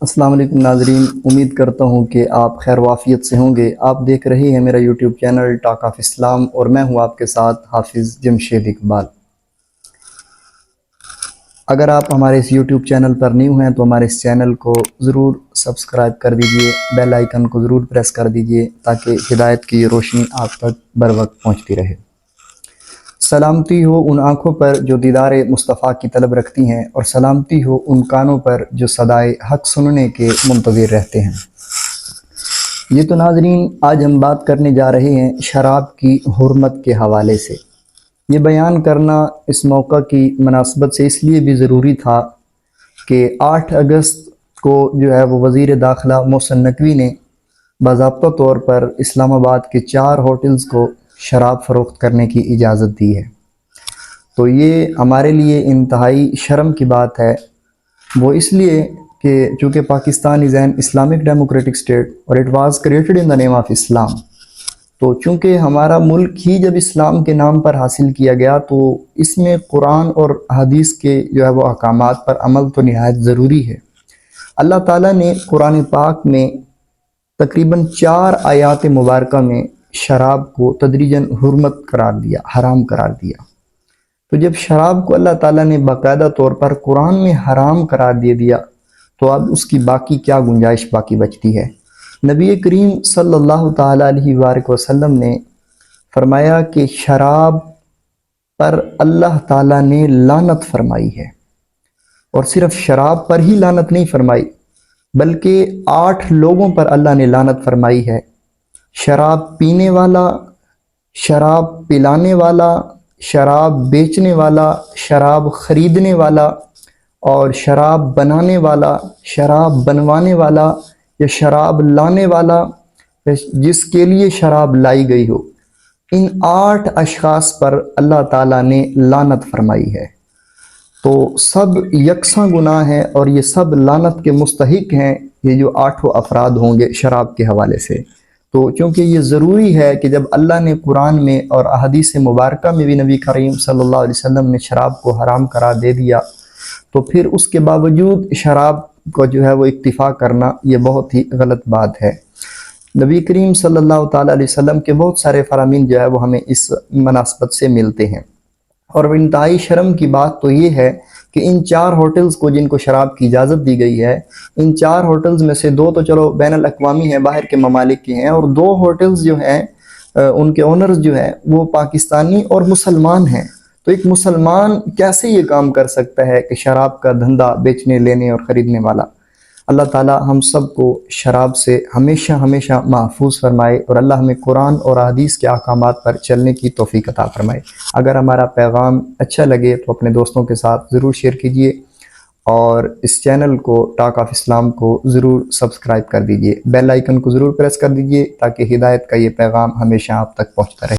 السلام علیکم ناظرین، امید کرتا ہوں کہ آپ خیر وافیت سے ہوں گے۔ آپ دیکھ رہے ہیں میرا یوٹیوب چینل ٹاک آف اسلام اور میں ہوں آپ کے ساتھ حافظ جمشید اقبال۔ اگر آپ ہمارے اس یوٹیوب چینل پر نیو ہیں تو ہمارے اس چینل کو ضرور سبسکرائب کر دیجئے، بیل آئیکن کو ضرور پریس کر دیجئے تاکہ ہدایت کی روشنی آپ تک بر وقت پہنچتی رہے۔ سلامتی ہو ان آنکھوں پر جو دیدار مصطفیٰ کی طلب رکھتی ہیں، اور سلامتی ہو ان کانوں پر جو صدائے حق سننے کے منتظر رہتے ہیں۔ یہ تو ناظرین آج ہم بات کرنے جا رہے ہیں شراب کی حرمت کے حوالے سے۔ یہ بیان کرنا اس موقع کی مناسبت سے اس لیے بھی ضروری تھا کہ 8 اگست کو جو ہے وہ وزیر داخلہ محسن نقوی نے باضابطہ طور پر اسلام آباد کے 4 ہوٹلز کو شراب فروخت کرنے کی اجازت دی ہے۔ تو یہ ہمارے لیے انتہائی شرم کی بات ہے، وہ اس لیے کہ چونکہ Pakistan is an Islamic democratic state اور it was created in the name of Islam, تو چونکہ ہمارا ملک ہی جب اسلام کے نام پر حاصل کیا گیا تو اس میں قرآن اور حدیث کے جو ہے وہ احکامات پر عمل تو نہایت ضروری ہے۔ اللہ تعالیٰ نے قرآن پاک میں تقریباً 4 آیات مبارکہ میں شراب کو تدریجاً حرمت قرار دیا، حرام قرار دیا۔ تو جب شراب کو اللہ تعالیٰ نے باقاعدہ طور پر قرآن میں حرام قرار دے دیا تو اب اس کی باقی کیا گنجائش باقی بچتی ہے؟ نبی کریم صلی اللہ تعالیٰ علیہ وآلہ وسلم نے فرمایا کہ شراب پر اللہ تعالیٰ نے لعنت فرمائی ہے، اور صرف شراب پر ہی لعنت نہیں فرمائی بلکہ 8 لوگوں پر اللہ نے لعنت فرمائی ہے۔ شراب پینے والا، شراب پلانے والا، شراب بیچنے والا، شراب خریدنے والا، اور شراب بنانے والا، شراب بنوانے والا، یا شراب لانے والا، جس کے لیے شراب لائی گئی ہو، ان 8 اشخاص پر اللہ تعالیٰ نے لعنت فرمائی ہے۔ تو سب یکساں گناہ ہیں اور یہ سب لعنت کے مستحق ہیں، یہ جو 8 افراد ہوں گے شراب کے حوالے سے۔ تو چونکہ یہ ضروری ہے کہ جب اللہ نے قرآن میں اور احادیث مبارکہ میں بھی نبی کریم صلی اللہ علیہ وسلم نے شراب کو حرام قرار دے دیا، تو پھر اس کے باوجود شراب کو جو ہے وہ اکتفا کرنا یہ بہت ہی غلط بات ہے۔ نبی کریم صلی اللہ تعالیٰ علیہ وسلم کے بہت سارے فرامین جو ہے وہ ہمیں اس مناسبت سے ملتے ہیں، اور انتہائی شرم کی بات تو یہ ہے کہ ان 4 ہوٹلز کو جن کو شراب کی اجازت دی گئی ہے، ان 4 ہوٹلز میں سے 2 تو چلو بین الاقوامی ہیں، باہر کے ممالک کے ہیں، اور 2 ہوٹلز جو ہیں ان کے اونرز جو ہیں وہ پاکستانی اور مسلمان ہیں۔ تو ایک مسلمان کیسے یہ کام کر سکتا ہے کہ شراب کا دھندا بیچنے، لینے اور خریدنے والا؟ اللہ تعالیٰ ہم سب کو شراب سے ہمیشہ ہمیشہ محفوظ فرمائے، اور اللہ ہمیں قرآن اور حدیث کے احکامات پر چلنے کی توفیق عطا فرمائے۔ اگر ہمارا پیغام اچھا لگے تو اپنے دوستوں کے ساتھ ضرور شیئر کیجیے، اور اس چینل کو ٹاک آف اسلام کو ضرور سبسکرائب کر دیجیے، بیل آئیکن کو ضرور پریس کر دیجیے تاکہ ہدایت کا یہ پیغام ہمیشہ آپ تک پہنچتا رہے۔